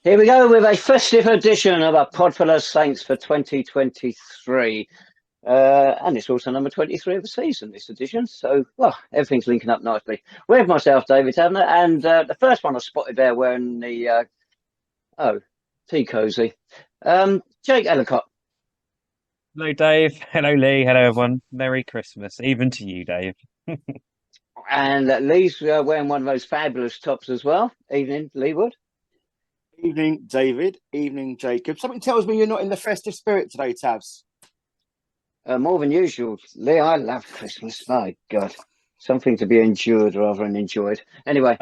Here we go with a festive edition of a Podful of Saints for 2023. And it's also number 23 of the season, this edition. So, well, everything's linking up nicely. With myself, David Tavener, and the first one I spotted there wearing the, tea cosy. Jake Ellacott. Hello, Dave. Hello, Lee. Hello, everyone. Merry Christmas, even to you, Dave. And Lee's wearing one of those fabulous tops as well. Evening, Lee Wood. Evening, David. Evening, Jacob. Something tells me you're not in the festive spirit today, Tabs. More than usual. Lee, I love Christmas. My God. Something to be endured rather than enjoyed. Anyway.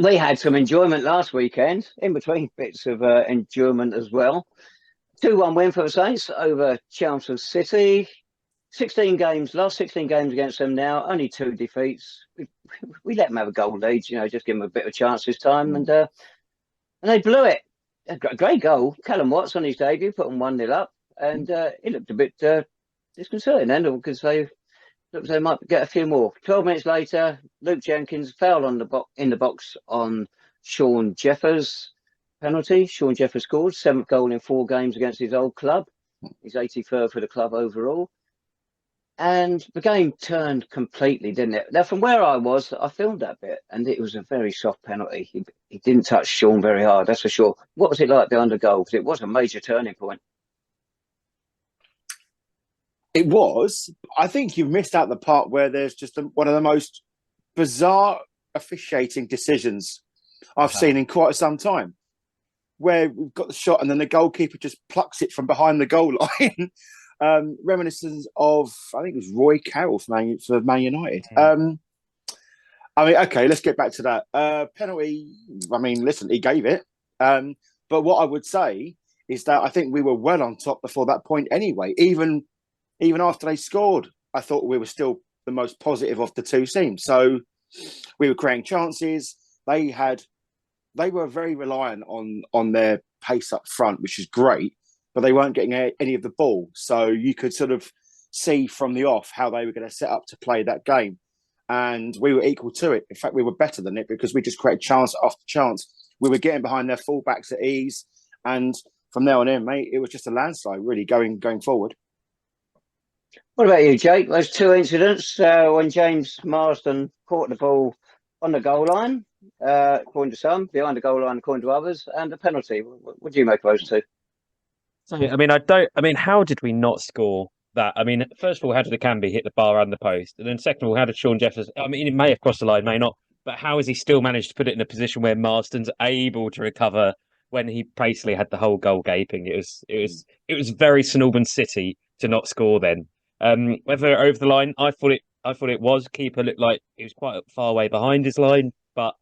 We had some enjoyment last weekend, in between bits of enjoyment as well. 2-1 win for the Saints over Chelmsford City. 16 games, last 16 games against them now, only 2 defeats. We let them have a goal lead, just give them a bit of a chance this time, and they blew it. A great goal. Callum Watts on his debut put them 1-0 up, and it looked a bit disconcerting then because they looked they might get a few more. 12 minutes later, Luke Jenkins foul in the box on Shaun Jeffers. Penalty. Shaun Jeffers scored 7th goal in 4 games against his old club. He's 83rd for the club overall. And the game turned completely, didn't it? Now, from where I was, I filmed that bit, and it was a very soft penalty. He didn't touch Shaun very hard, that's for sure. What was it like behind the goal? Because it was a major turning point. It was. I think you've missed out the part where there's just one of the most bizarre officiating decisions I've seen in quite some time, where we've got the shot and then the goalkeeper just plucks it from behind the goal line. Reminiscence of, I think it was Roy Carroll for Man United. Okay, let's get back to that. Penalty, listen, he gave it. But what I would say is that I think we were well on top before that point anyway. Even after they scored, I thought we were still the most positive of the two teams. So we were creating chances. They were very reliant on their pace up front, which is great, but they weren't getting any of the ball. So you could sort of see from the off how they were going to set up to play that game. And we were equal to it. In fact, we were better than it because we just created chance after chance. We were getting behind their fullbacks at ease. And from there on in, mate, it was just a landslide really going forward. What about you, Jake? Those 2 incidents when James Marsden caught the ball on the goal line, according to some, behind the goal line, according to others, and the penalty. What do you make of those two? How did we not score that? First of all, how did Akambi hit the bar and the post? And then second of all, how did Shaun Jeffers, it may have crossed the line, may not, but how has he still managed to put it in a position where Marsden's able to recover when he basically had the whole goal gaping? It was very St Albans City to not score then. Whether over the line, I thought it was. Keeper looked like he was quite far away behind his line, but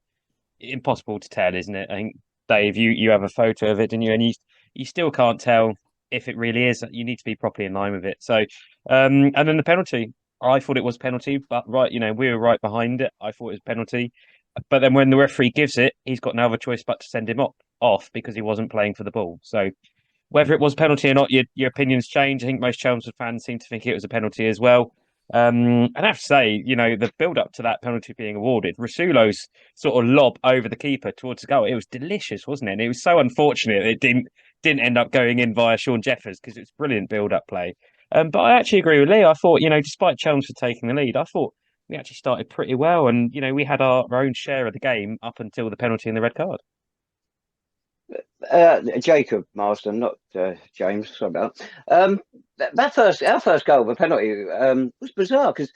impossible to tell, isn't it? I think, Dave, you have a photo of it, didn't you? And you still can't tell if it really is. You need to be properly in line with it. So, and then the penalty, I thought it was penalty, but we were right behind it. I thought it was penalty, but then when the referee gives it, he's got no other choice but to send him off because he wasn't playing for the ball. So, whether it was penalty or not, your opinions change. I think most Chelmsford fans seem to think it was a penalty as well. And I have to say, the build-up to that penalty being awarded, Rasulo's sort of lob over the keeper towards the goal, it was delicious, wasn't it? And it was so unfortunate it didn't end up going in via Shaun Jeffers because it's brilliant build-up play. But I actually agree with Lee. I thought, despite Chelmsford taking the lead, I thought we actually started pretty well. And, we had our own share of the game up until the penalty and the red card. Jacob Marsden, not James. Sorry about our first goal, the penalty, was bizarre because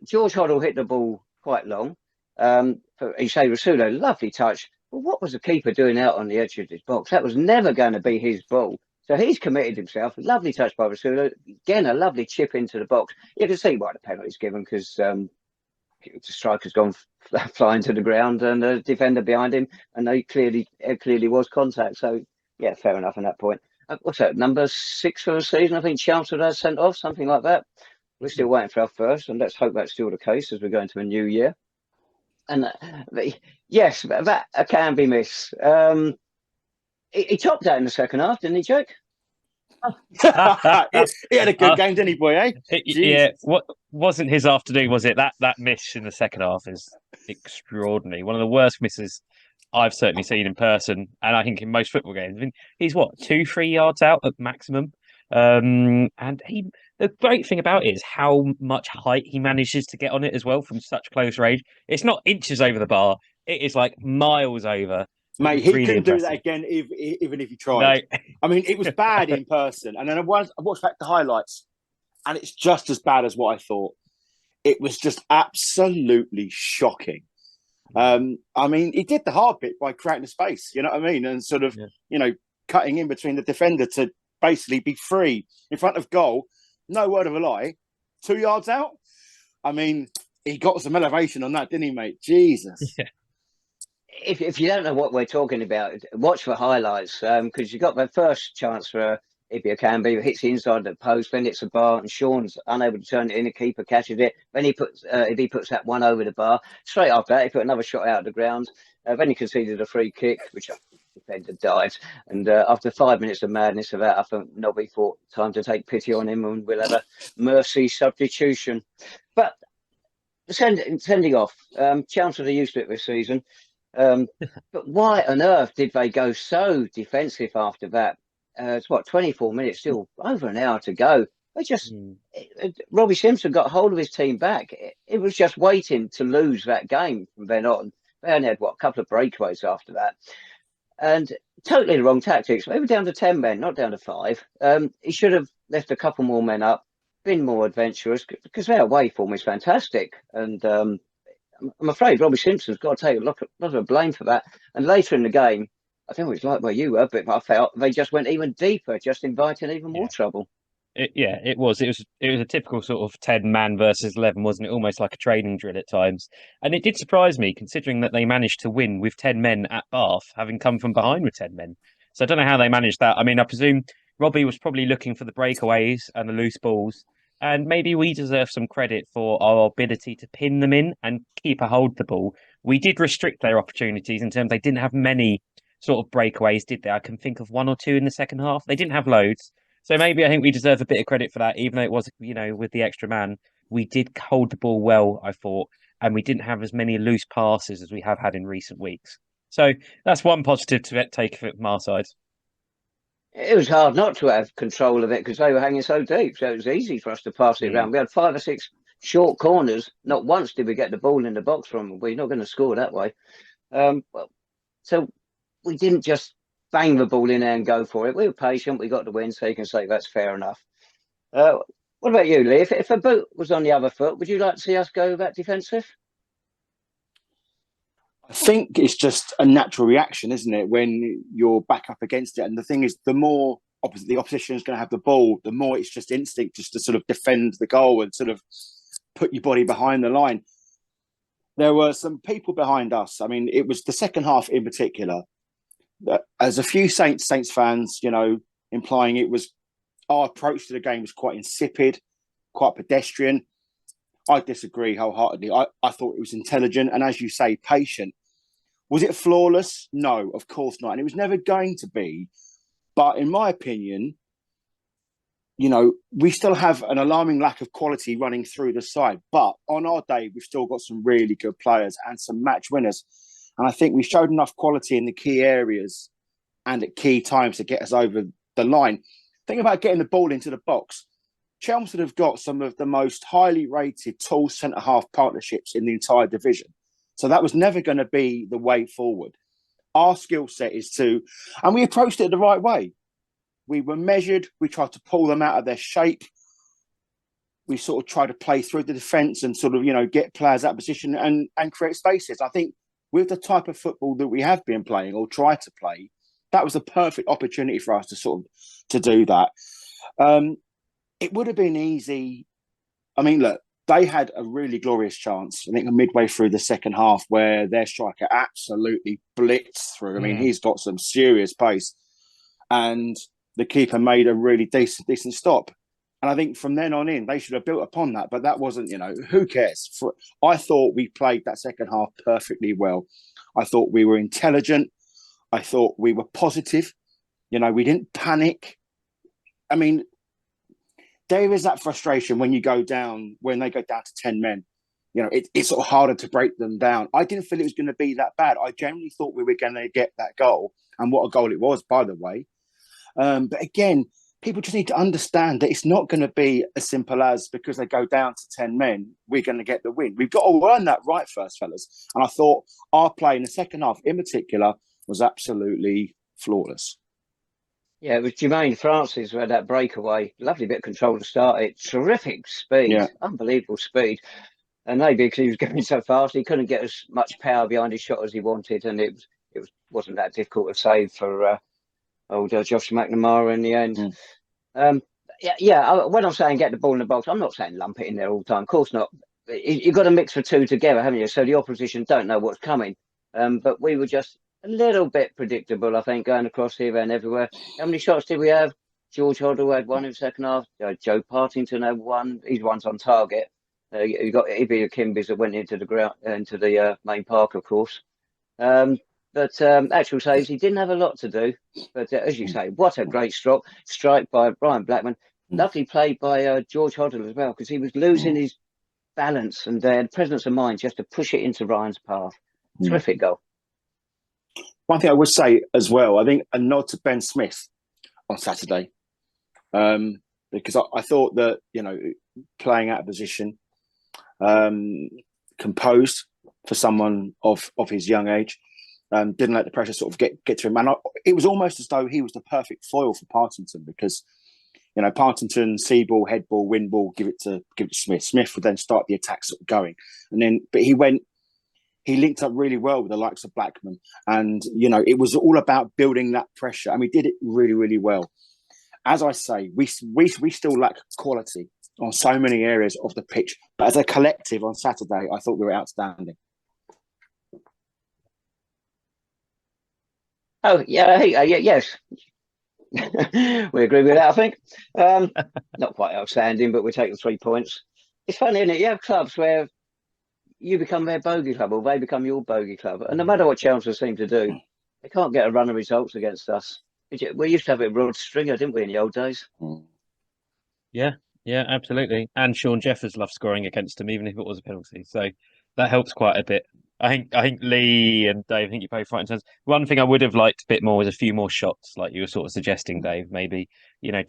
George Hoddle hit the ball quite long. Ishay Rasulo, lovely touch. But what was the keeper doing out on the edge of his box? That was never going to be his ball. So he's committed himself. Lovely touch by Rasulo. Again, a lovely chip into the box. You can see why the penalty's given because the striker's gone flying to the ground and the defender behind him, and it clearly was contact. So yeah, fair enough on that point. What's that, number 6 for the season? I think Chelmsford has sent off, something like that. We're still waiting for our first, and let's hope that's still the case as we go into a new year. And yes, that can be missed. He topped out in the second half, didn't he, Jake? He had a good game, didn't he, boy? Eh? Yeah. What wasn't his afternoon? Was it that miss in the second half is extraordinary. One of the worst misses I've certainly seen in person, and I think in most football games. I mean, he's what 2-3 yards out at maximum. And the great thing about it is how much height he manages to get on it as well from such close range. It's not inches over the bar; it is like miles over. Mate, It's he really couldn't do impressive. that again, even if he tried. No, I mean, it was bad in person, and then I watched back the highlights, and it's just as bad as what I thought. It was just absolutely shocking. I mean, he did the hard bit by creating the space, you know what I mean? And sort of, cutting in between the defender to basically be free in front of goal. No word of a lie. 2 yards out. I mean, he got some elevation on that, didn't he, mate? Jesus. yeah. If you don't know what we're talking about, watch for highlights, because you got the first chance for Ibia Canby, hits the inside of the post, then hits the bar, and Shaun's unable to turn it in. The keeper catches it. Then he puts that one over the bar. Straight after that, he put another shot out of the ground. Then he conceded a free kick, which the defender dived. And after 5 minutes of madness of that, I think Nobby thought time to take pity on him, and we'll have a mercy substitution. But sending off, Chelmsford are used to it this season. But why on earth did they go so defensive after that? It's 24 minutes, still over an hour to go. They just Robbie Simpson got hold of his team back. It was just waiting to lose that game from then on. They only had a couple of breakaways after that, and totally the wrong tactics. They were down to 10 men, not down to 5. He should have left a couple more men up, been more adventurous, because their away form is fantastic. And I'm afraid Robbie Simpson's got to take a lot of blame for that. And later in the game, I don't know what it's like where you were, but I felt they just went even deeper, just inviting even more trouble. It was a typical sort of 10-man versus 11, wasn't it? Almost like a training drill at times. And it did surprise me, considering that they managed to win with 10 men at Bath, having come from behind with 10 men. So I don't know how they managed that. I mean, I presume Robbie was probably looking for the breakaways and the loose balls. And maybe we deserve some credit for our ability to pin them in and keep a hold of the ball. We did restrict their opportunities in terms they didn't have many sort of breakaways, did they? I can think of 1 or 2 in the second half. They didn't have loads. So maybe I think we deserve a bit of credit for that, even though it was, with the extra man. We did hold the ball well, I thought, and we didn't have as many loose passes as we have had in recent weeks. So that's one positive to take from our side. It was hard not to have control of it because they were hanging so deep. So it was easy for us to pass it around. We had 5 or 6 short corners. Not once did we get the ball in the box from them. We're not going to score that way. So we didn't just bang the ball in there and go for it. We were patient. We got the win, so you can say that's fair enough. What about you, Lee? If a boot was on the other foot, would you like to see us go that defensive? I think it's just a natural reaction, isn't it, when you're back up against it? And the thing is, the more the opposition is going to have the ball, the more it's just instinct just to sort of defend the goal and sort of put your body behind the line. There were some people behind us. I mean, it was the second half in particular. As a few Saints fans, implying it was our approach to the game was quite insipid, quite pedestrian. I disagree wholeheartedly. I thought it was intelligent and, as you say, patient. Was it flawless? No, of course not. And it was never going to be. But in my opinion, we still have an alarming lack of quality running through the side. But on our day, we've still got some really good players and some match winners. And I think we showed enough quality in the key areas and at key times to get us over the line. Think about getting the ball into the box. Chelmsford have got some of the most highly rated tall centre-half partnerships in the entire division. So that was never going to be the way forward. Our skill set is and we approached it the right way. We were measured. We tried to pull them out of their shape. We sort of tried to play through the defence and sort of, get players out of position and create spaces. I think with the type of football that we have been playing or try to play, that was a perfect opportunity for us to do that. It would have been easy. I mean, look, they had a really glorious chance, I think, midway through the second half where their striker absolutely blitzed through. I mean, he's got some serious pace. And the keeper made a really decent stop. And I think from then on in, they should have built upon that. But that wasn't, who cares? I thought we played that second half perfectly well. I thought we were intelligent. I thought we were positive. We didn't panic. I mean, there is that frustration when they go down to 10 men. it's sort of harder to break them down. I didn't feel it was going to be that bad. I genuinely thought we were going to get that goal, and what a goal it was, by the way. But again, people just need to understand that it's not going to be as simple as because they go down to 10 men, we're going to get the win. We've got to earn that right first, fellas. And I thought our play in the second half in particular was absolutely flawless. Yeah, it was Jermaine Francis who had that breakaway. Lovely bit of control to start it. Terrific speed, unbelievable speed. And maybe because he was going so fast, he couldn't get as much power behind his shot as he wanted. And it wasn't that difficult to save for old Josh McNamara in the end. When I'm saying get the ball in the box, I'm not saying lump it in there all the time. Of course not. You've got to mix the two together, haven't you? So the opposition don't know what's coming. But we were just a little bit predictable, I think, going across here and everywhere. How many shots did we have? George Hoddle had one in the second half. Joe Partington had one. His one's on target. You got Ibi Kimbies that went into the ground, into the main park, of course. But actual saves, he didn't have a lot to do. But as you say, what a great strike by Ryan Blackman. Lovely play by George Hoddle as well, because he was losing his balance and presence of mind just to push it into Ryan's path. Terrific goal. One thing I would say as well, I think a nod to Ben Smith on Saturday, because I thought that, playing out of position, composed for someone of his young age, didn't let the pressure sort of get to him. And it was almost as though he was the perfect foil for Partington, because, Partington, see ball, head ball, win ball, give it to Smith. Smith would then start the attack sort of going. But he linked up really well with the likes of Blackman. And, it was all about building that pressure. And we did it really, really well. As I say, we still lack quality on so many areas of the pitch. But as a collective on Saturday, I thought we were outstanding. Oh, yes. We agree with that, I think. Not quite outstanding, but we take the 3 points. It's funny, isn't it? You have clubs where you become their bogey club or they become your bogey club. And no matter what Chelmsford seem to do, they can't get a run of results against us. We used to have a Rod Stringer, didn't we, in the old days? Yeah, absolutely. And Shaun Jeffers loved scoring against him, even if it was a penalty. So that helps quite a bit. I think Lee and Dave, I think you both right in terms. One thing I would have liked a bit more was a few more shots, like you were sort of suggesting, Dave. Maybe,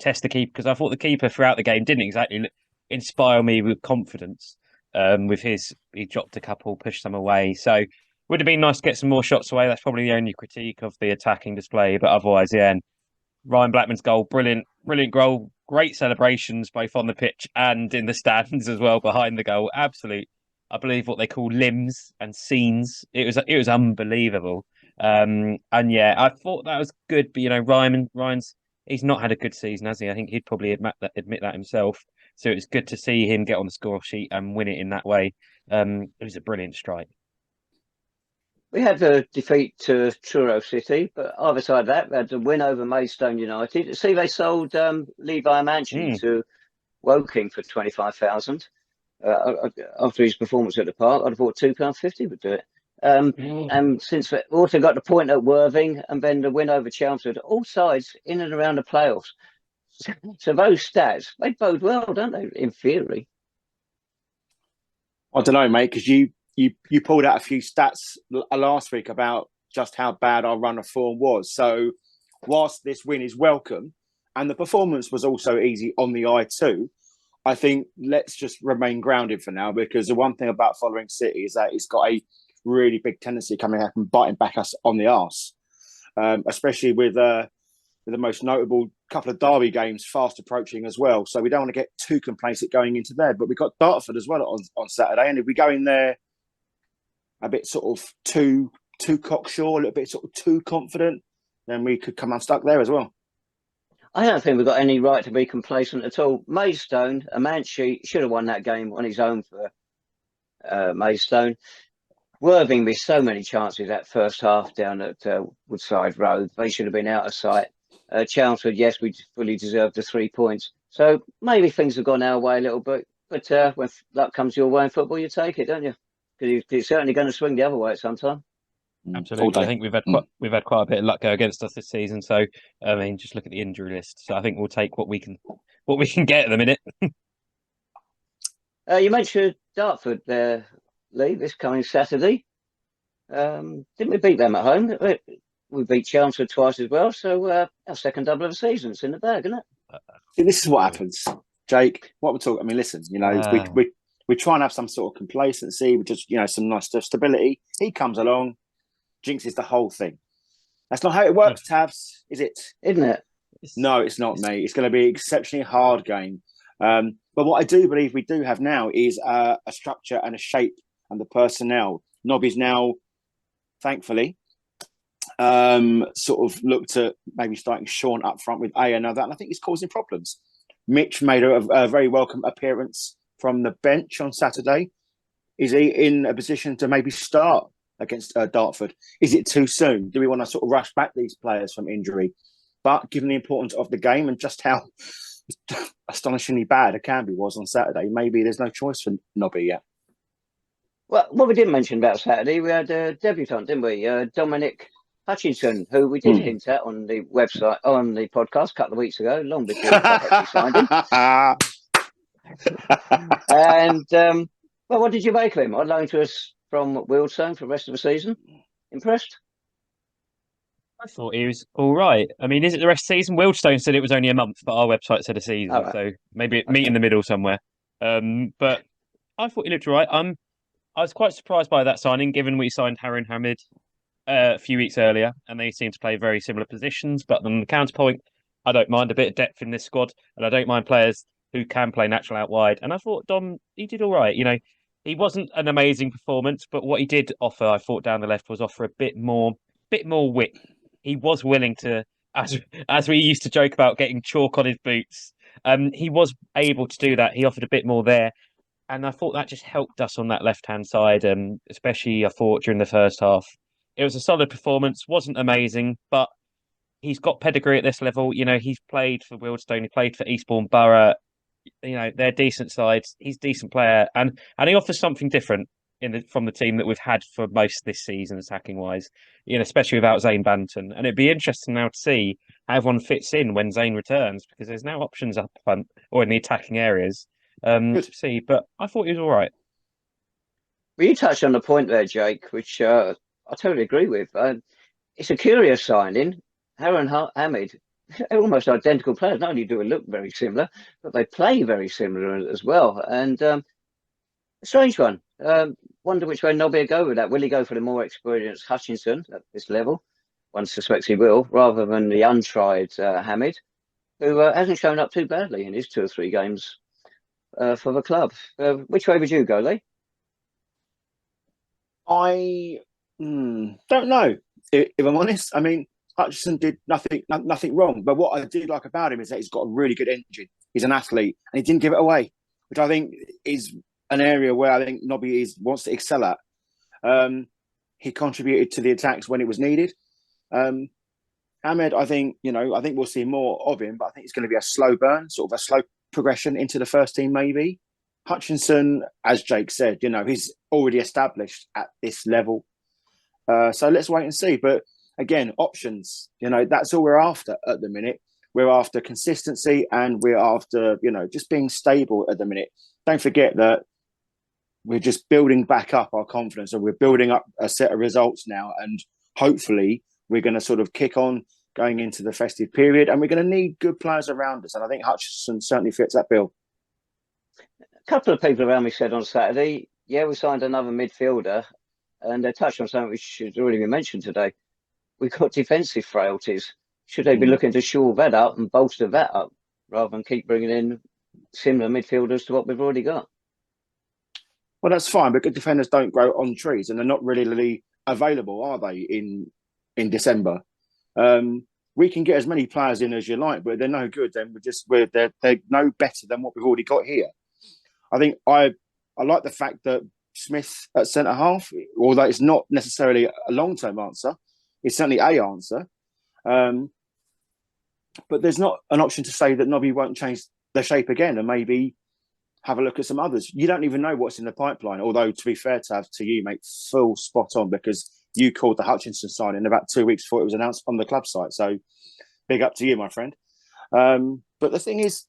test the keeper, because I thought the keeper throughout the game didn't exactly inspire me with confidence. He dropped a couple, pushed some away. So would have been nice to get some more shots away. That's probably the only critique of the attacking display. But otherwise, yeah. And Ryan Blackman's goal, brilliant goal, great celebrations both on the pitch and in the stands as well behind the goal. Absolute, I believe what they call limbs and scenes. It was unbelievable. And yeah, I thought that was good. But Ryan's he's not had a good season, has he? I think he'd probably admit that himself. So it's good to see him get on the score sheet and win it in that way. It was a brilliant strike. We had a defeat to Truro City, but either side of that, we had a win over Maidstone United. See, they sold Levi Manchin to Woking for 25,000 after his performance at the park. I'd have thought £2.50 would do it. And since we also got the point at Worthing and then the win over Chelmsford, all sides in and around the playoffs. So those stats, they bode well, don't they, in theory? I don't know, mate, because you pulled out a few stats last week about just how bad our run of form was. So whilst this win is welcome, and the performance was also easy on the eye too, I think let's just remain grounded for now, because the one thing about following City is that it's got a really big tendency coming up and biting back us on the arse, especially with the most notable couple of derby games fast approaching as well. So we don't want to get too complacent going into there. But we've got Dartford as well on Saturday. And if we go in there a bit sort of too cocksure, a little bit sort of too confident, then we could come unstuck there as well. I don't think we've got any right to be complacent at all. Maidstone, Amanci should have won that game on his own for Maidstone. Worthing missed so many chances that first half down at Woodside Road. They should have been out of sight. Chelmsford, yes, we fully deserved the 3 points. So maybe things have gone our way a little bit. But when luck comes your way in football, you take it, don't you? Because it's certainly going to swing the other way at some time. Absolutely. I think we've had quite a bit of luck go against us this season. So I mean, just look at the injury list. So I think we'll take what we can get at the minute. You mentioned Dartford there, Lee, this coming Saturday. Didn't we beat them at home? We beat Chelmsford twice as well. So our second double of the season. It's in the bag, isn't it? See, this is what happens, Jake. What we're talking. I mean, listen. We try and have some sort of complacency, with just some nice stability. He comes along, jinxes the whole thing. That's not how it works, Tavs, is it? Isn't it? No, it's not, mate. It's going to be an exceptionally hard game. But what I do believe we do have now is a structure and a shape and the personnel. Nobby's now, thankfully, sort of looked at maybe starting Shaun up front with and I think it's causing problems. Mitch made a very welcome appearance from the bench on Saturday. Is he in a position to maybe start against Dartford? Is it too soon? Do we want to sort of rush back these players from injury? But given the importance of the game and just how astonishingly bad a Canby was on Saturday, maybe there's no choice for Nobby yet. Well, what we didn't mention about Saturday, we had a debutant, didn't we? Dominic Hutchinson, who we did hint at on the website, on the podcast a couple of weeks ago, long before the club actually signed him. And, well, what did you make of him? On loan to us from Wealdstone for the rest of the season. Impressed? I thought he was all right. I mean, is it the rest of the season? Wealdstone said it was only a month, but our website said a season. Right. So maybe meet in the middle somewhere. But I thought he looked all right. I was quite surprised by that signing, given we signed Harun Hamid a few weeks earlier, and they seem to play very similar positions. But on the counterpoint, I don't mind a bit of depth in this squad, and I don't mind players who can play natural out wide. And I thought Dom, he did all right. He wasn't an amazing performance, but what he did offer, I thought down the left, was offer a bit more width. He was willing to, as we used to joke about getting chalk on his boots. He was able to do that. He offered a bit more there. And I thought that just helped us on that left-hand side, especially, I thought, during the first half. It was a solid performance, wasn't amazing, but he's got pedigree at this level. He's played for Wealdstone, he played for Eastbourne Borough. They're decent sides. He's a decent player, and he offers something different from the team that we've had for most this season, attacking-wise, especially without Zane Banton. And it'd be interesting now to see how everyone fits in when Zane returns, because there's now options up front or in the attacking areas. To see, but I thought he was all right. Well, you touched on the point there, Jake, which I totally agree with. It's a curious signing. Harun Hamid, they're almost identical players. Not only do they look very similar, but they play very similar as well. And a strange one. Wonder which way Nobby will go with that. Will he go for the more experienced Hutchinson at this level? One suspects he will, rather than the untried Hamid, who hasn't shown up too badly in his 2 or 3 games for the club. Which way would you go, Lee? I don't know, if I'm honest. I mean, Hutchinson did nothing wrong, but what I did like about him is that he's got a really good engine. He's an athlete, and he didn't give it away, which I think is an area where I think Nobby wants to excel at. He contributed to the attacks when it was needed. Ahmed, I think we'll see more of him, but I think it's going to be a slow burn, sort of a slow progression into the first team, maybe. Hutchinson, as Jake said, he's already established at this level. So let's wait and see. But again, options, that's all we're after at the minute. We're after consistency, and we're after, just being stable at the minute. Don't forget that we're just building back up our confidence, and we're building up a set of results now. And hopefully we're going to sort of kick on going into the festive period, and we're going to need good players around us. And I think Hutchinson certainly fits that bill. A couple of people around me said on Saturday, we signed another midfielder, and they touched on something which has already been mentioned today. We've got defensive frailties. Should they be looking to shore that up and bolster that up, rather than keep bringing in similar midfielders to what we've already got? Well, that's fine, but good defenders don't grow on trees, and they're not really available, are they, in December? We can get as many players in as you like, but they're no good. Then they're no better than what we've already got here. I think I like the fact that Smith at centre half, although it's not necessarily a long-term answer, it's certainly a answer. But there's not an option to say that Nobby won't change the shape again and maybe have a look at some others. You don't even know what's in the pipeline, although, to be fair to you, mate, full spot on, because you called the Hutchinson signing about 2 weeks before it was announced on the club site. So big up to you, my friend. But the thing is,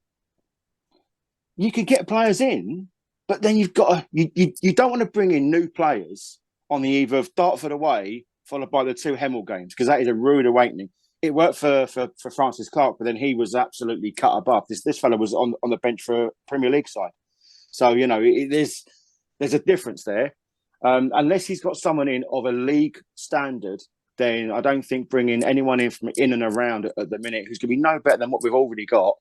you could get players in But then you've got you don't want to bring in new players on the eve of Dartford away, followed by the 2 Hemel games, because that is a rude awakening. It worked for Francis Clark, but then he was absolutely cut above. This fella was on the bench for a Premier League side. So, there's a difference there. Unless he's got someone in of a league standard, then I don't think bringing anyone in from in and around at the minute who's going to be no better than what we've already got,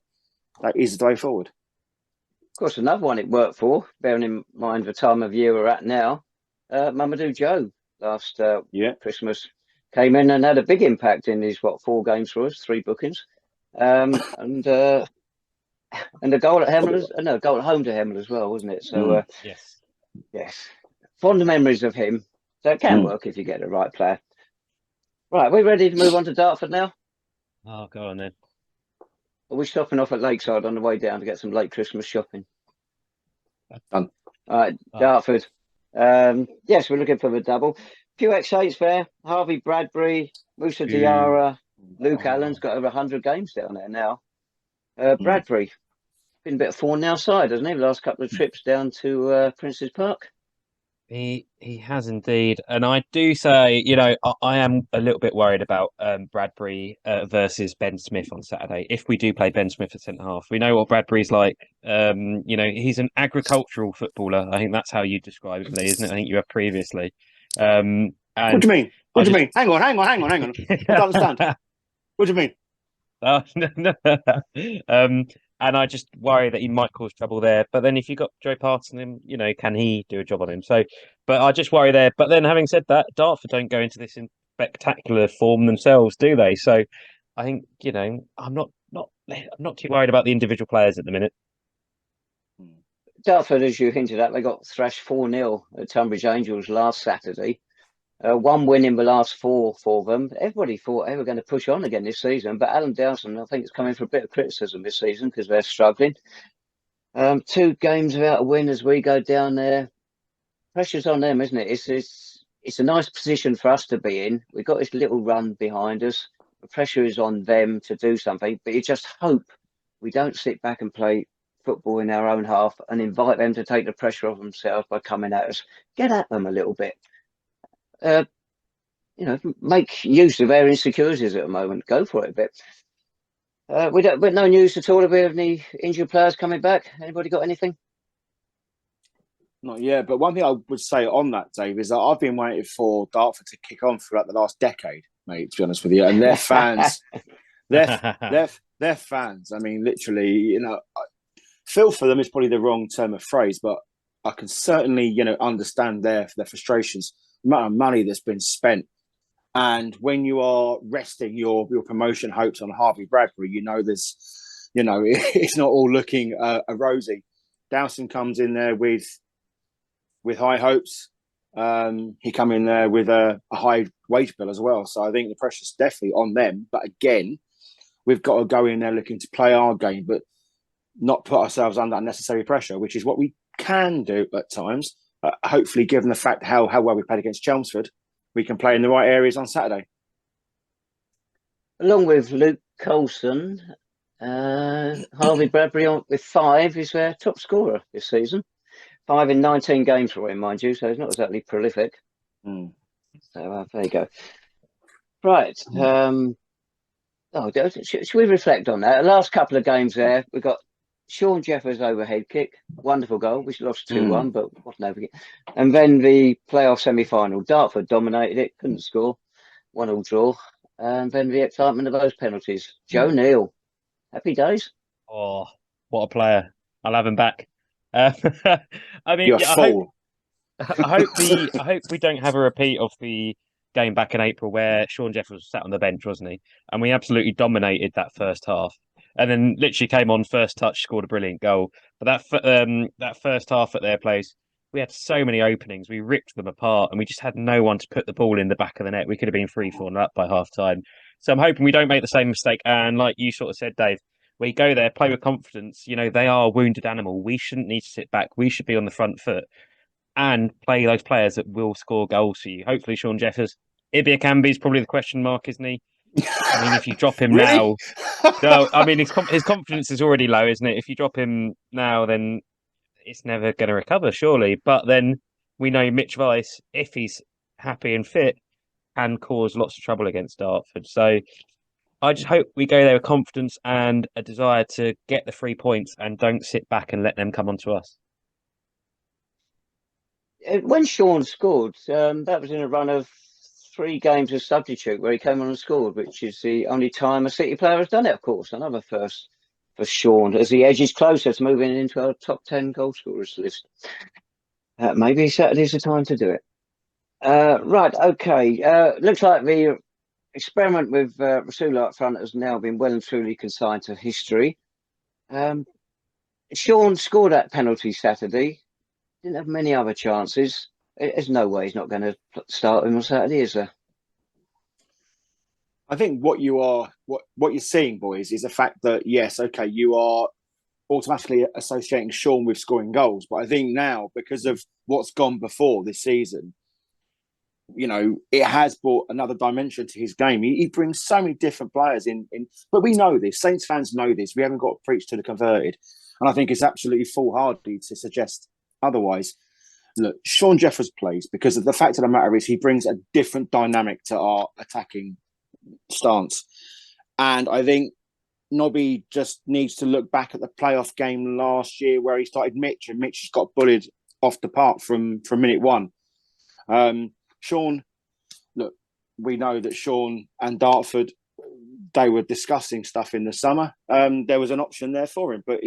that is the way forward. Of course, another one it worked for, bearing in mind the time of year we're at now, Mamadou Joe last Christmas came in and had a big impact in his 4 games for us, 3 bookings, and a goal at Hemel, goal at home to Hemel as well, wasn't it? So yes, fond memories of him. So it can work if you get the right player. Right, we ready to move on to Dartford now? Oh, go on then. Are we stopping off at Lakeside on the way down to get some late Christmas shopping? Done. All right, Dartford. Yes, we're looking for the double. Few ex-8s there. Harvey Bradbury, Musa Diarra, Luke Allen's got over 100 games down there now. Bradbury, been a bit of thorn in our side, hasn't he? The last couple of trips down to Prince's Park. He has indeed, and I do say, I am a little bit worried about Bradbury versus Ben Smith on Saturday. If we do play Ben Smith at centre half, we know what Bradbury's like. He's an agricultural footballer. I think that's how you describe it, isn't it? I think you have previously. And what do you mean? What do you mean? Hang on. I don't understand. What do you mean? No. And I just worry that he might cause trouble there. But then if you've got Joe Parton, can he do a job on him? So, but I just worry there. But then having said that, Dartford don't go into this in spectacular form themselves, do they? So I think, I'm not too worried about the individual players at the minute. Dartford, as you hinted at, they got thrashed 4-0 at Tunbridge Angels last Saturday. 1 win in the last 4 for them. Everybody thought they were going to push on again this season, but Alan Dowson, I think, is coming for a bit of criticism this season because they're struggling. 2 games without a win as we go down there. Pressure's on them, isn't it? It's a nice position for us to be in. We've got this little run behind us. The pressure is on them to do something, but you just hope we don't sit back and play football in our own half and invite them to take the pressure off themselves by coming at us. Get at them a little bit. Make use of their insecurities at the moment. Go for it a bit. But no news at all of any injured players coming back. Anybody got anything? Not yet, but one thing I would say on that, Dave, is that I've been waiting for Dartford to kick on throughout the last decade, mate, to be honest with you. And their fans, they're fans. I mean, literally, feel for them is probably the wrong term of phrase, but I can certainly, understand their frustrations. The amount of money that's been spent. And when you are resting your promotion hopes on Harvey Bradbury, it's not all looking rosy. Dowson comes in there with high hopes. He come in there with a high wage bill as well. So I think the pressure's definitely on them. But again, we've got to go in there looking to play our game, but not put ourselves under unnecessary pressure, which is what we can do at times. Hopefully, given the fact how well we played against Chelmsford, we can play in the right areas on Saturday. Along with Luke Coulson, Harvey Bradbury with 5 is their top scorer this season. 5 in 19 games for him, mind you, so he's not exactly prolific. So there you go. Right. Should we reflect on that? The last couple of games there, we've got Shaun Jeffers overhead kick, wonderful goal. We lost 2-1, but what an overkick. And then the playoff semi-final, Dartford dominated it, couldn't score, 1-1 draw. And then the excitement of those penalties. Joe Neal, happy days. Oh, what a player! I'll have him back. I mean, You're full. I hope we don't have a repeat of the game back in April where Shaun Jeffers sat on the bench, wasn't he? And we absolutely dominated that first half. And then literally came on first touch, scored a brilliant goal. But that first half at their place, we had so many openings. We ripped them apart and we just had no one to put the ball in the back of the net. We could have been 3-4 up by half time. So I'm hoping we don't make the same mistake. And like you sort of said, Dave, we go there, play with confidence. They are a wounded animal. We shouldn't need to sit back. We should be on the front foot and play those players that will score goals for you. Hopefully, Shaun Jeffers. Ibia Camby is probably the question mark, isn't he? I mean, if you drop him now, no, I mean his confidence is already low, isn't it? If you drop him now, then it's never going to recover, surely. But then we know Mitch Weiss, if he's happy and fit, can cause lots of trouble against Dartford. So I just hope we go there with confidence and a desire to get the 3 points and don't sit back and let them come onto us. When Shaun scored, that was in a run of 3 games as substitute where he came on and scored, which is the only time a City player has done it, of course. Another first for Shaun as he edges closer to moving into our top 10 goal scorers list. Maybe Saturday's the time to do it. Right, okay. Looks like the experiment with Rasool up front has now been well and truly consigned to history. Shaun scored that penalty Saturday. Didn't have many other chances. There's no way he's not going to start him on Saturday, is there? I think what you're seeing, boys, is the fact that yes, okay, you are automatically associating Shaun with scoring goals, but I think now because of what's gone before this season, it has brought another dimension to his game. He brings so many different players in, but we know this. Saints fans know this. We haven't got to preach to the converted, and I think it's absolutely foolhardy to suggest otherwise. Look, Shaun Jeffers plays because of the fact of the matter is he brings a different dynamic to our attacking stance. And I think Nobby just needs to look back at the playoff game last year where he started Mitch and Mitch just got bullied off the park from minute one. Shaun, look, we know that Shaun and Dartford, they were discussing stuff in the summer. There was an option there for him, but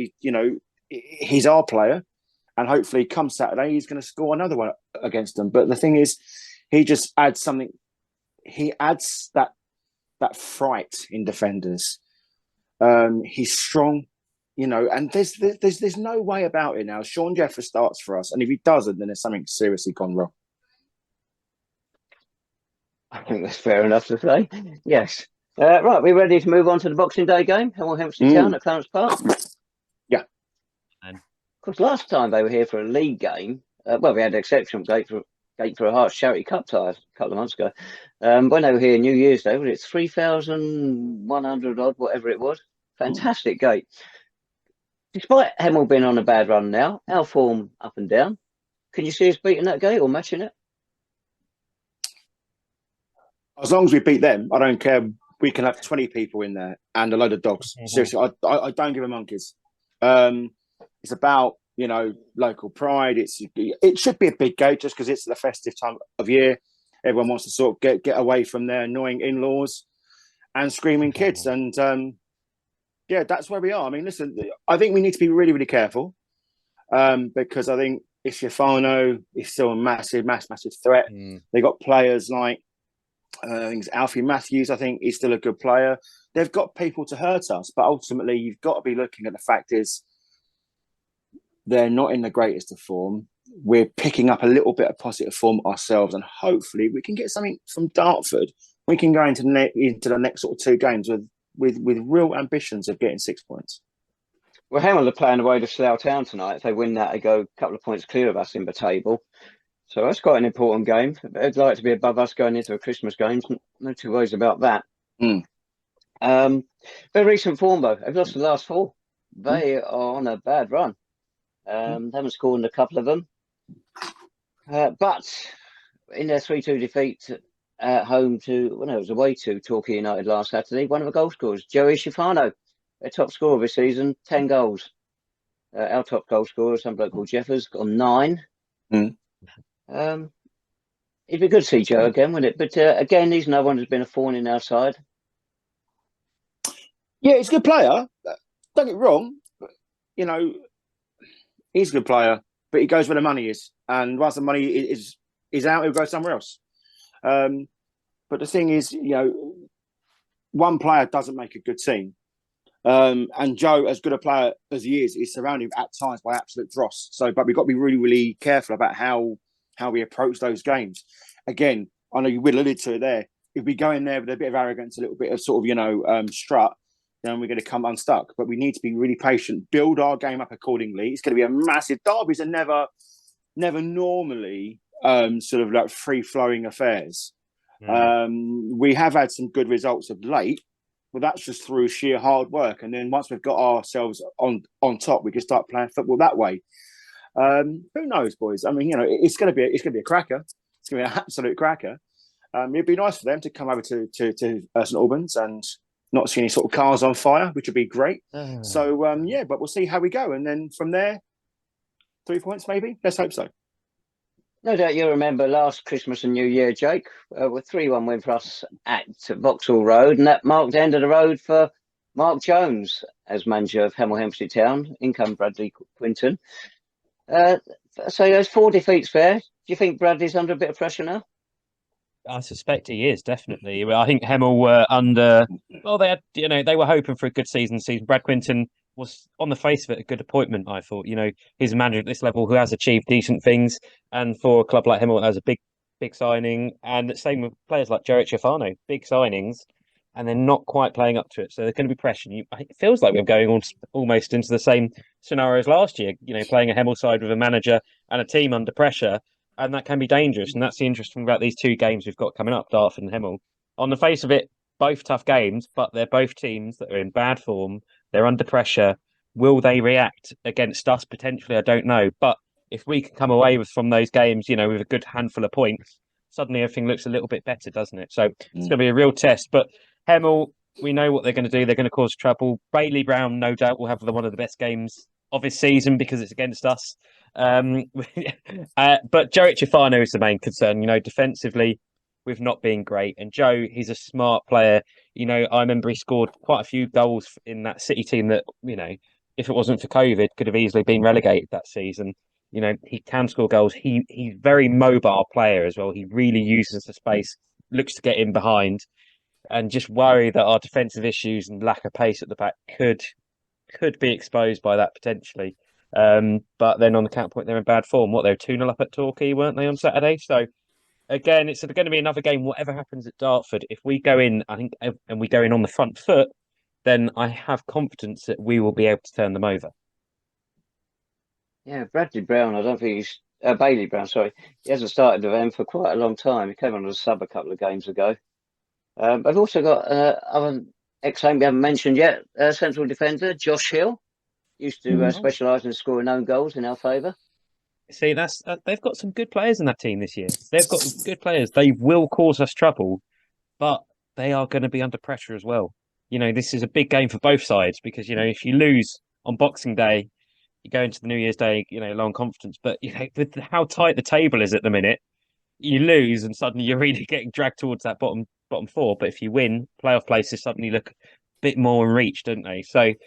he's our player. And hopefully come Saturday, he's going to score another one against them. But the thing is, he just adds something. He adds that fright in defenders. He's strong, and there's no way about it now. Shaun Jeffers starts for us. And if he doesn't, then there's something seriously gone wrong. I think that's fair enough to say. Yes. Right, we're ready to move on to the Boxing Day game. Hemel Hempstead Town at Clarence Park. Yeah. And of course, last time they were here for a league game, we had an exceptional gate for a Hearts Charity Cup tie a couple of months ago. When they were here New Year's Day, was it 3,100 odd, whatever it was? Fantastic gate. Despite Hemel being on a bad run now, our form up and down. Can you see us beating that gate or matching it? As long as we beat them, I don't care. We can have 20 people in there and a load of dogs. Mm-hmm. Seriously, I don't give a monkeys. It's about, local pride. It should be a big gate just because it's the festive time of year. Everyone wants to sort of get away from their annoying in-laws and screaming kids. And that's where we are. I mean, listen, I think we need to be really, really careful because I think Ishiafano is still a massive threat. They got players like I think it's Alfie Matthews. I think he's still a good player. They've got people to hurt us, but ultimately you've got to be looking at the fact is they're not in the greatest of form. We're picking up a little bit of positive form ourselves, and hopefully we can get something from Dartford. We can go into the next sort of 2 games with real ambitions of getting 6 points. Well, Hemel are playing away to Slough Town tonight. If they win that, they go a couple of points clear of us in the table. So that's quite an important game. They'd like to be above us going into a Christmas game. No 2 ways about that. Very recent form, though. They've lost the last 4. They are on a bad run. They haven't scored in a couple of them. But in their 3-2 defeat at home it was away to Torquay United last Saturday, one of the goal scorers, Joey Schifano, their top scorer this season, 10 goals. Our top goal scorer, some bloke called Jeffers, got 9. It'd be good to see Joe again, wouldn't it? But again, he's no one who's been a thorn in our side. Yeah, he's a good player. Don't get me wrong. But, he's a good player, but he goes where the money is. And once the money is out, he'll go somewhere else. But the thing is, one player doesn't make a good team. And Joe, as good a player as he is surrounded at times by absolute dross. But we've got to be really, really careful about how we approach those games. Again, I know you alluded to it there. If we go in there with a bit of arrogance, a little bit of sort of, strut, then we're going to come unstuck. But we need to be really patient, build our game up accordingly. It's going to be a massive derbies and never normally sort of like free-flowing affairs. We have had some good results of late, but that's just through sheer hard work. And then once we've got ourselves on top, we can start playing football that way. Who knows, boys? I mean, it's going to be a cracker. It's going to be an absolute cracker. It'd be nice for them to come over to St Albans and not see any sort of cars on fire, which would be great. So but we'll see how we go, and then from there, 3 points maybe. Let's hope so. No doubt you remember last Christmas and New Year, Jake, with 3-1 win for us at Vauxhall Road, and that marked the end of the road for Mark Jones as manager of Hemel Hempstead Town. In come Bradley Quinton. So there's 4 defeats there. Do you think Bradley's under a bit of pressure now? I suspect he is, definitely. I think Hemel were under. Well, they had, they were hoping for a good season. Brad Quinton was, on the face of it, a good appointment. I thought, he's a manager at this level who has achieved decent things, and for a club like Hemel, that was a big signing. And the same with players like Claret Jeffers, big signings, and they're not quite playing up to it. So they're going to be pressured. It feels like we're going on almost into the same scenario as last year. Playing a Hemel side with a manager and a team under pressure. And that can be dangerous. And that's the interesting about these 2 games we've got coming up, Dartford and Hemel. On the face of it, both tough games, but they're both teams that are in bad form. They're under pressure. Will they react against us? Potentially, I don't know. But if we can come away from those games, with a good handful of points, suddenly everything looks a little bit better, doesn't it? So it's going to be a real test. But Hemel, we know what they're going to do. They're going to cause trouble. Bailey Brown, no doubt, will have one of the best games of his season because it's against us. But Joe Chifano is the main concern. Defensively, we've not been great. And Joe, he's a smart player. I remember he scored quite a few goals in that City team that, if it wasn't for COVID, could have easily been relegated that season. He can score goals. He's a very mobile player as well. He really uses the space, looks to get in behind, and just worry that our defensive issues and lack of pace at the back could be exposed by that potentially. But then on the counterpoint, they're in bad form. They were 2-0 up at Torquay, weren't they, on Saturday? So again, it's going to be another game. Whatever happens at Dartford, if we go in, I think, and we go in on the front foot, then I have confidence that we will be able to turn them over. Yeah, Bradley Brown, I don't think he's Bailey Brown, sorry. He hasn't started with them for quite a long time. He came on as a sub a couple of games ago. I've also got other ex-home we haven't mentioned yet, central defender Josh Hill. Used to specialise in scoring own goals in our favour. See, they've got some good players in that team this year. They've got good players. They will cause us trouble, but they are going to be under pressure as well. This is a big game for both sides because, if you lose on Boxing Day, you go into the New Year's Day, low on confidence. But, with how tight the table is at the minute, you lose and suddenly you're really getting dragged towards that bottom 4. But if you win, playoff places suddenly look a bit more in reach, don't they? So it's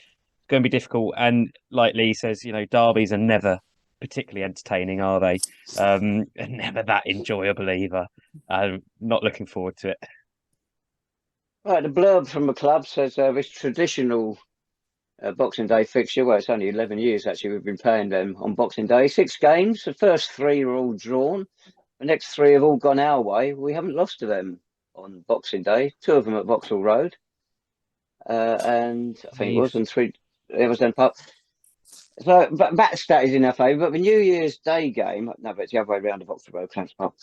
going to be difficult. And like Lee says, derbies are never particularly entertaining, are they? And never that enjoyable either. I'm not looking forward to it. Right, the blurb from the club says this traditional Boxing Day fixture, well, it's only 11 years actually we've been playing them on Boxing Day. 6 games, the first 3 are all drawn. The next 3 have all gone our way. We haven't lost to them on Boxing Day, 2 of them at Vauxhall Road. And I think it was, and 3, it was then part. So, but that stat is in our favour. But the New Year's Day game, no, but it's the other way around the Vauxhall Road, Clarence Park.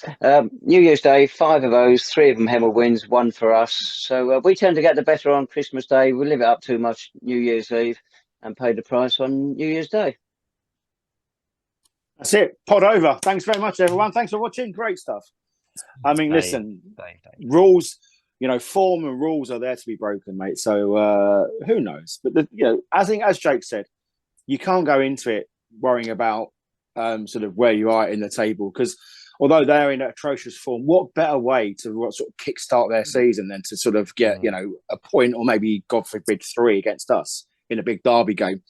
New Year's Day, 5 of those, 3 of them Hemel wins, 1 for us. So we tend to get the better on Christmas Day. We live it up too much New Year's Eve and pay the price on New Year's Day. That's it. Pod over. Thanks very much, everyone. Thanks for watching. Great stuff. I mean, listen, rules, form and rules are there to be broken, mate. So who knows? But I think, as Jake said, you can't go into it worrying about sort of where you are in the table because although they're in atrocious form, what better way to sort of kickstart their season than to sort of get a point or maybe, God forbid, 3 against us in a big derby game?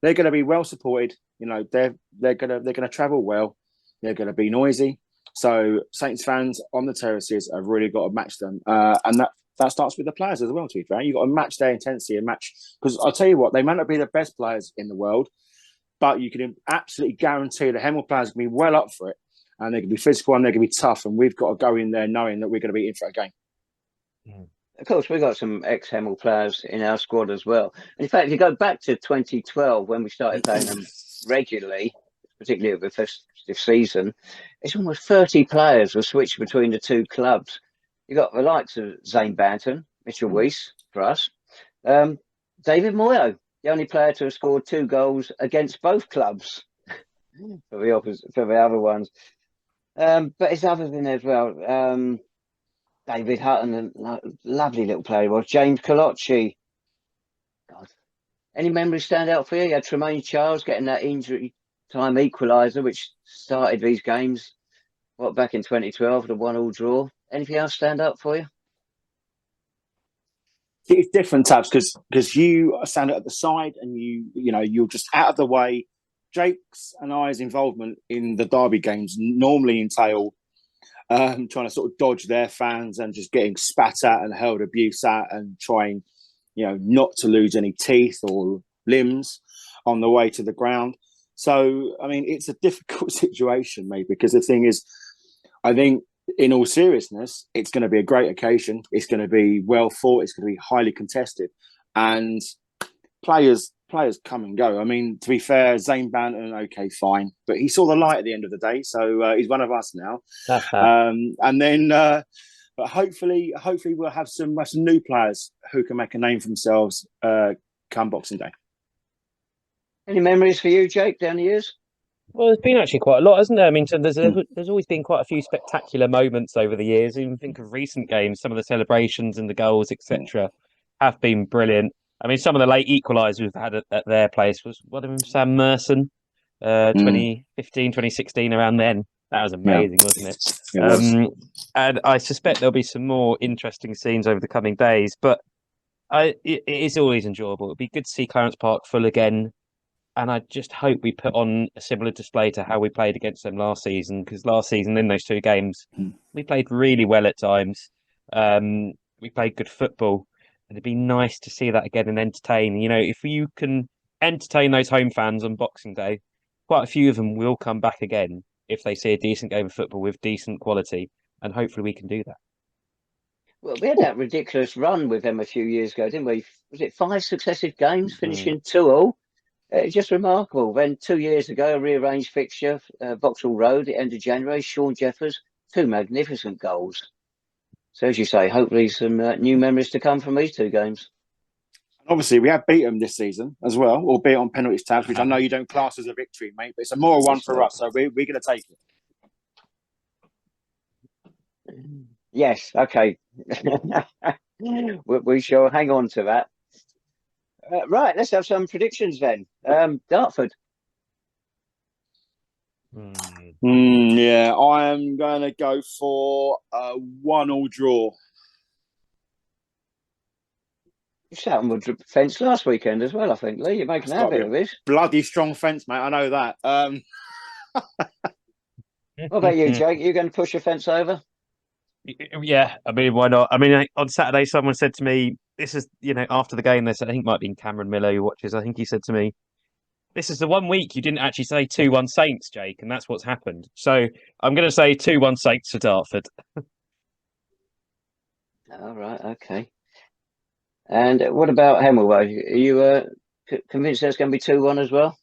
They're going to be well supported. They're going to travel well. They're going to be noisy. So Saints fans on the terraces have really got to match them, and that starts with the players as well. To be fair, you've got to match their intensity and match because I'll tell you what, they may not be the best players in the world, but you can absolutely guarantee the Hemel players can be well up for it, and they can be physical and they can be tough, and we've got to go in there knowing that we're going to be in for a game. Of course, we've got some ex-Hemel players in our squad as well. And in fact, if you go back to 2012 when we started playing them regularly, particularly over the festive season, it's almost 30 players were switched between the 2 clubs. You got the likes of Zane Banton, Mitchell Weiss for us, David Moyo, the only player to have scored 2 goals against both clubs. for the opposite, for the other ones. But it's other than as well. David Hutton, lovely little player he was. James Colocci. God. Any memories stand out for you? You had Tremaine Charles getting that injury time equaliser, which started these games, back in 2012, the 1-1 draw. Anything else stand out for you? It's different, Tabs, because you stand at the side and you're just out of the way. Jake's and I's involvement in the derby games normally entail trying to sort of dodge their fans and just getting spat at and hurled abuse at and trying, not to lose any teeth or limbs on the way to the ground. So, I mean, it's a difficult situation, mate, because the thing is, I think in all seriousness, it's going to be a great occasion. It's going to be well fought. It's going to be highly contested. And players come and go. I mean, to be fair, Zane Banton, okay, fine. But he saw the light at the end of the day. So he's one of us now. And then, but hopefully we'll have some new players who can make a name for themselves come Boxing Day. Any memories for you, Jake, down the years? Well, there's been actually quite a lot, hasn't there? I mean, there's always been quite a few spectacular moments over the years. Even think of recent games, some of the celebrations and the goals, etc., have been brilliant. I mean, some of the late equalisers we've had at their place was one of them, Sam Merson, 2015, 2016, around then. That was amazing, wasn't it? And I suspect there'll be some more interesting scenes over the coming days. But it is always enjoyable. It'll be good to see Clarence Park full again. And I just hope we put on a similar display to how we played against them last season, because last season in those two games, we played really well at times. We played good football, and it'd be nice to see that again and entertain. If you can entertain those home fans on Boxing Day, quite a few of them will come back again if they see a decent game of football with decent quality, and hopefully we can do that. Well, we had that ridiculous run with them a few years ago, didn't we? Was it 5 successive games, finishing 2-2? It's just remarkable. Then 2 years ago, a rearranged fixture, Vauxhall Road, at the end of January, Shaun Jeffers, 2 magnificent goals. So as you say, hopefully some new memories to come from these 2 games. Obviously, we have beat them this season as well, albeit on penalties, Tabs, which I know you don't class as a victory, mate, but it's a moral one for us, so we're going to take it. Yes, okay. We shall hang on to that. Right, let's have some predictions then. Dartford. Yeah, I am going to go for a 1-1 draw. You sat on the fence last weekend as well, I think, Lee. You're making a habit of this. Bloody strong fence, mate. I know that. What about you, Jake? You going to push your fence over? Yeah, I mean, why not? I mean, on Saturday, someone said to me, this is, after the game, they said, I think it might have been Cameron Miller who watches. I think he said to me, this is the one week you didn't actually say 2-1 Saints, Jake, and that's what's happened. So I'm going to say 2-1 Saints for Dartford. All right, okay. And what about Hemmelway? Are you convinced there's going to be 2-1 as well?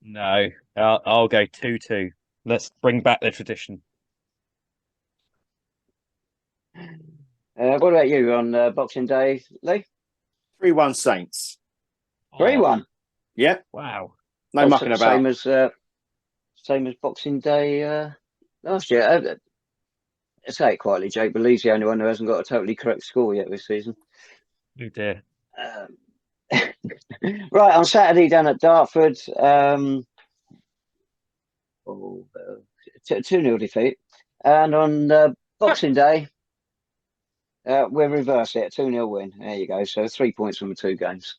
No, I'll go 2-2. Let's bring back the tradition. What about you on Boxing Day, Lee? 3-1 Saints. 3-1? Yep. Wow. No mucking about. Same as Boxing Day last year. I say it quietly, Jake, but Lee's the only one who hasn't got a totally correct score yet this season. Oh dear. Right, on Saturday down at Dartford, 2-0 defeat. And on Boxing Day, we'll reverse it, 2-0 win. There you go. So 3 points from the 2 games.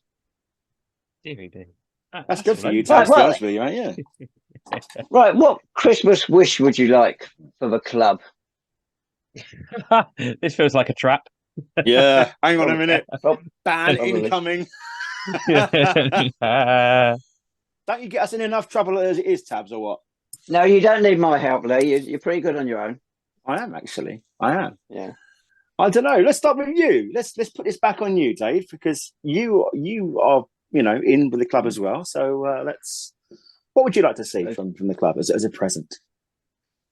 That's good for you, to be honest with you, mate. Yeah. Right, what Christmas wish would you like for the club? This feels like a trap. Yeah, hang on a minute. Ban incoming. Don't you get us in enough trouble as it is, Tabs, or what? No, you don't need my help, Lee. You're pretty good on your own. I am, actually. I am. Yeah. I don't know. Let's start with you. Let's put this back on you, Dave, because you are, in with the club as well. So what would you like to see from the club as a present?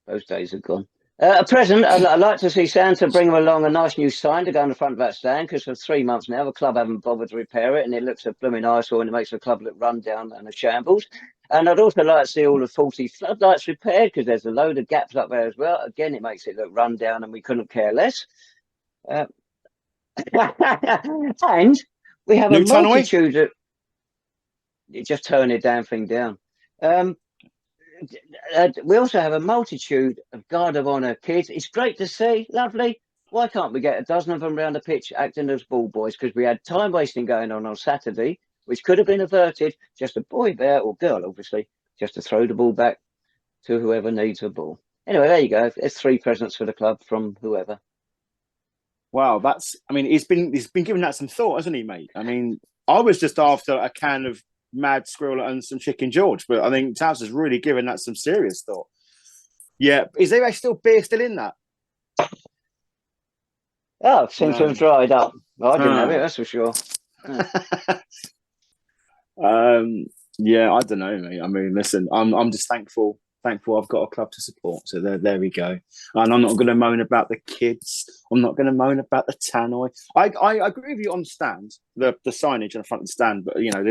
Those days are gone. A present, I'd like to see Santa bring them along a nice new sign to go on the front of that stand, because for 3 months now, the club haven't bothered to repair it, and it looks a blooming eyesore, and it makes the club look run down and a shambles. And I'd also like to see all the faulty floodlights repaired because there's a load of gaps up there as well. Again, it makes it look run down and we couldn't care less. And we have New a tannoy? multitude of... Just turn the damn thing down. We also have a multitude of Guard of Honour kids. It's great to see, lovely. Why can't we get a dozen of them around the pitch acting as ball boys? Because we had time wasting going on Saturday, which could have been averted. Just a boy there, or girl, obviously, just to throw the ball back to whoever needs a ball. Anyway, there you go. There's 3 presents for the club from whoever. Wow, he's been giving that some thought, hasn't he, mate? I mean, I was just after a can of Mad Squirrel and some Chicken George, but I think Taz has really given that some serious thought. Yeah, is there still beer still in that? Oh, seems to have dried up. Well, I didn't have it, that's for sure. Yeah, I don't know, mate. I mean, listen, I'm just thankful I've got a club to support. So there we go. And I'm not going to moan about the kids. I'm not going to moan about the tannoy. I agree with you on the stand, the signage on the front of the stand, but you know,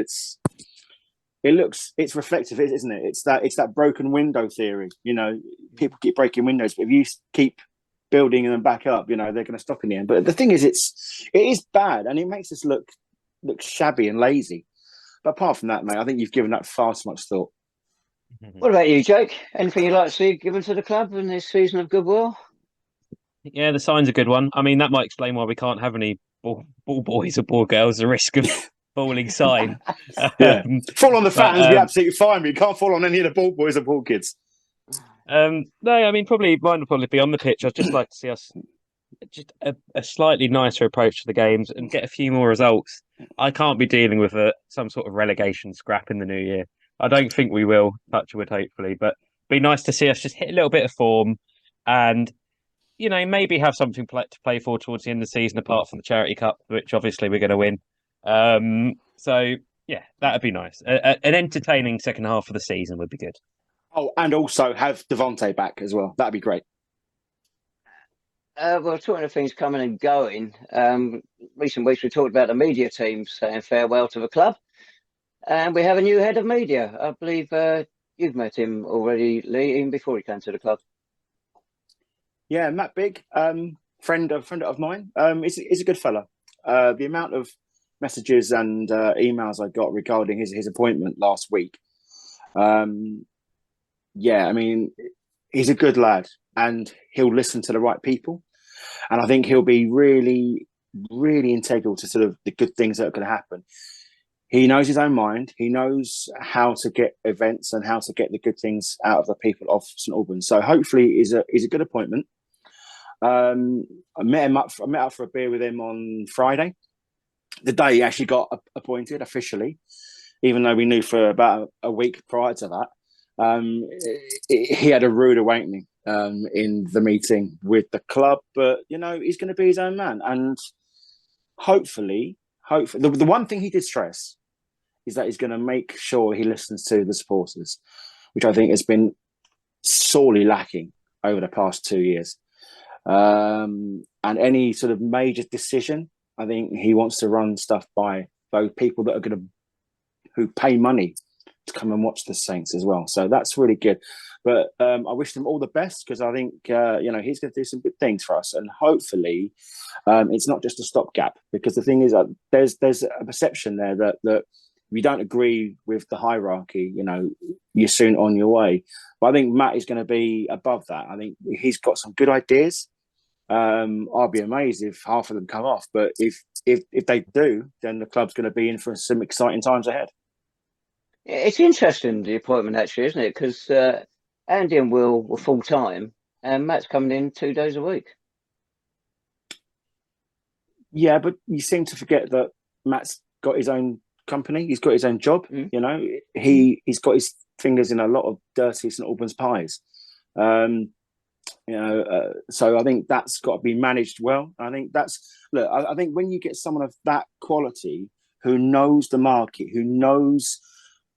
it's reflective, isn't it? It's that broken window theory. You know, people keep breaking windows, but if you keep building them back up, you know, they're going to stop in the end. But the thing is, it is bad, and it makes us look shabby and lazy. But apart from that, mate, I think you've given that far too much thought. What about you, Jake? Anything you'd like to see given to the club in this season of goodwill? Yeah, the sign's a good one. I mean, that might explain why we can't have any ball boys or ball girls. The risk of falling sign. Yeah, fall on the fans, be absolutely fine. But you can't fall on any of the ball boys or ball kids. No, I mean, mine would probably be on the pitch. I'd just like to see us just a slightly nicer approach to the games and get a few more results. I can't be dealing with some sort of relegation scrap in the new year. I don't think we will, touch wood, hopefully, but it'd be nice to see us just hit a little bit of form and, you know, maybe have something to play for towards the end of the season, apart from the Charity Cup, which obviously we're going to win. So, yeah, that'd be nice. An entertaining second half of the season would be good. Oh, and also have Devontae back as well. That'd be great. Well, talking of things coming and going, recent weeks we talked about the media team saying farewell to the club. And we have a new head of media. I believe you've met him already, Lee, even before he came to the club. Yeah, Matt Bigg, friend of mine. He's a good fella. The amount of messages and emails I got regarding his appointment last week. Yeah, I mean, he's a good lad, and he'll listen to the right people. And I think he'll be really, really integral to sort of the good things that are going to happen. He knows his own mind. He knows how to get events and how to get the good things out of the people of St Albans. So hopefully, is a good appointment. I met up for a beer with him on Friday, the day he actually got appointed officially. Even though we knew for about a week prior to that, he had a rude awakening in the meeting with the club. But you know, he's going to be his own man, and hopefully, the one thing he did stress is that he's going to make sure he listens to the supporters, which I think has been sorely lacking over the past 2 years. And any sort of major decision, I think he wants to run stuff by those people that are who pay money to come and watch the Saints as well. So that's really good. But I wish him all the best, because I think you know, he's going to do some good things for us, and hopefully it's not just a stopgap. Because the thing is, there's a perception there that if you don't agree with the hierarchy, you know, you're soon on your way. But I think Matt is going to be above that. I think he's got some good ideas. I'll be amazed if half of them come off. But if they do, then the club's going to be in for some exciting times ahead. It's interesting, the appointment, actually, isn't it? Because Andy and Will were full time, and Matt's coming in 2 days a week. Yeah, but you seem to forget that Matt's got his own company. He's got his own job. You know, he's got his fingers in a lot of dirty St Albans pies. You know, so I think that's got to be managed well. I think I think when you get someone of that quality who knows the market, who knows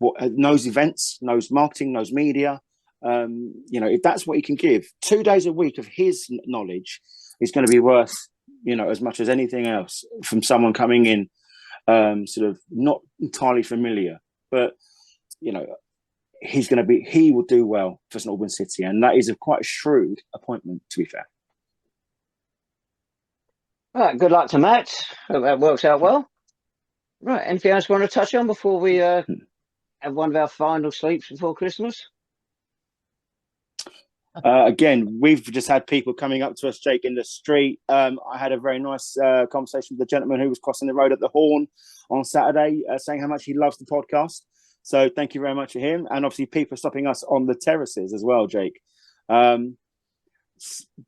events, knows marketing, knows media, you know, if that's what he can give, 2 days a week of his knowledge is going to be worth, you know, as much as anything else from someone coming in, sort of not entirely familiar. But, you know, he will do well for St Albans City, and that is quite a shrewd appointment, to be fair. Right, good luck to Matt. Hope that works out well. Right, anything else you want to touch on before we have one of our final sleeps before Christmas? Again, we've just had people coming up to us, Jake, in the street. I had a very nice conversation with the gentleman who was crossing the road at the Horn on Saturday, saying how much he loves the podcast. So thank you very much to him. And obviously people stopping us on the terraces as well, Jake.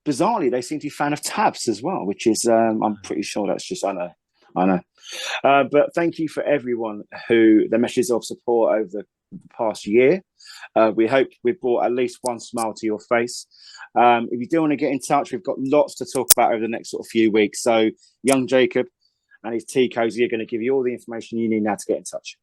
Bizarrely, they seem to be a fan of tabs as well, which is, I'm pretty sure that's just, I know. But thank you for everyone the messages of support over the past year. We hope we've brought at least one smile to your face. If you do want to get in touch, we've got lots to talk about over the next sort of few weeks. So young Jacob and his tea cozy are going to give you all the information you need now to get in touch.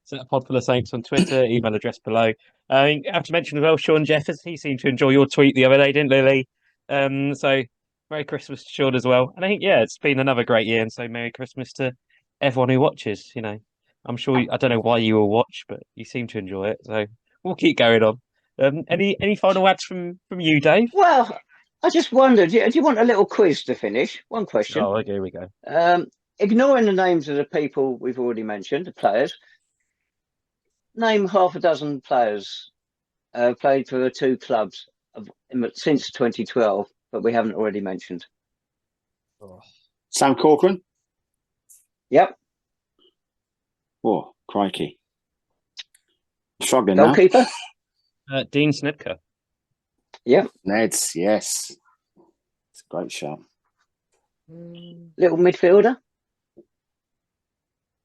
So Podful of Saints on Twitter, email address below. I have to mention as well, Shaun Jeffers, he seemed to enjoy your tweet the other day, didn't Lily? So Merry Christmas to Shaun as well. And I think, yeah, it's been another great year. And so Merry Christmas to everyone who watches. You know, I'm sure, I don't know why you will watch, but you seem to enjoy it. So we'll keep going on. Any final ads from you, Dave? Well, I just wondered, do you want a little quiz to finish? One question. Oh, okay, here we go. Ignoring the names of the people we've already mentioned, the players, name half a dozen players played for the two clubs since 2012, but we haven't already mentioned. Oh. Sam Corcoran? Yep. Oh, crikey. Struggling Goalkeeper? now. Dean Snedker. Yep. Neds, yes. It's a great shot. Little midfielder?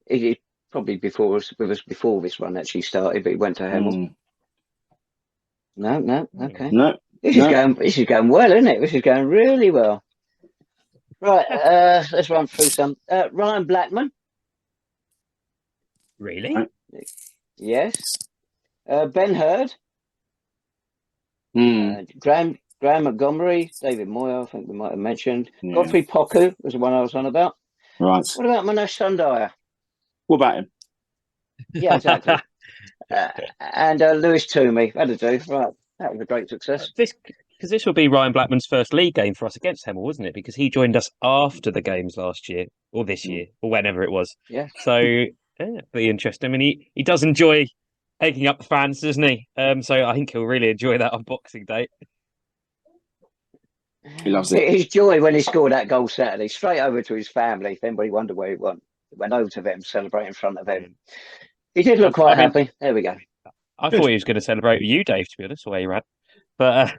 He probably before this run actually started, but he went to Hemel. No, okay. No. This is going well, isn't it? This is going really well. Right, let's run through some. Ryan Blackman. Really? Right. Yes. Ben Hurd. Graham Montgomery, David Moyer, I think we might have mentioned. Yeah. Godfrey Poku was the one I was on about. Right. What about Manesh Sundaya? What about him? Yeah, exactly. And Lewis Toomey. That'll do. Right. That was a great success. This will be Ryan Blackman's first league game for us against Hemel, wasn't it? Because he joined us after the games last year, or this year, or whenever it was. Yeah. So, yeah, pretty interesting. I mean, he does enjoy egging up the fans, doesn't he? So I think he'll really enjoy that on Boxing Day. He loves it. His joy when he scored that goal Saturday, straight over to his family. If anybody wondered where he went over to them, celebrate in front of them. He did look quite happy. There we go. I thought he was going to celebrate with you, Dave, to be honest, the way he ran. But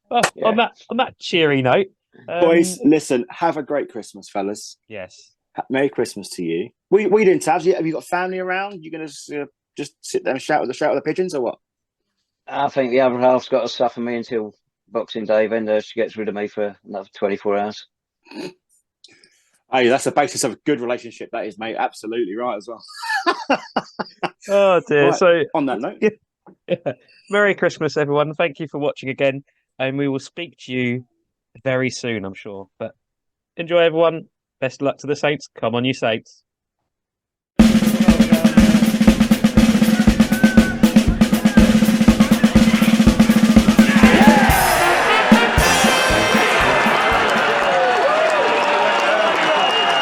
well, yeah. on that cheery note, boys, listen. Have a great Christmas, fellas. Yes. Merry Christmas to you. We didn't have you. Have you got family around? You going to just sit there and shout with the pigeons, or what? I think the other half's got to suffer me until Boxing Day, then she gets rid of me for another 24 hours. Hey, that's the basis of a good relationship, that is, mate. Absolutely right as well. Oh dear. Right, so on that note, yeah. Merry Christmas, everyone. Thank you for watching again, and we will speak to you very soon, I'm sure. But enjoy, everyone. Best of luck to the Saints. Come on, you Saints.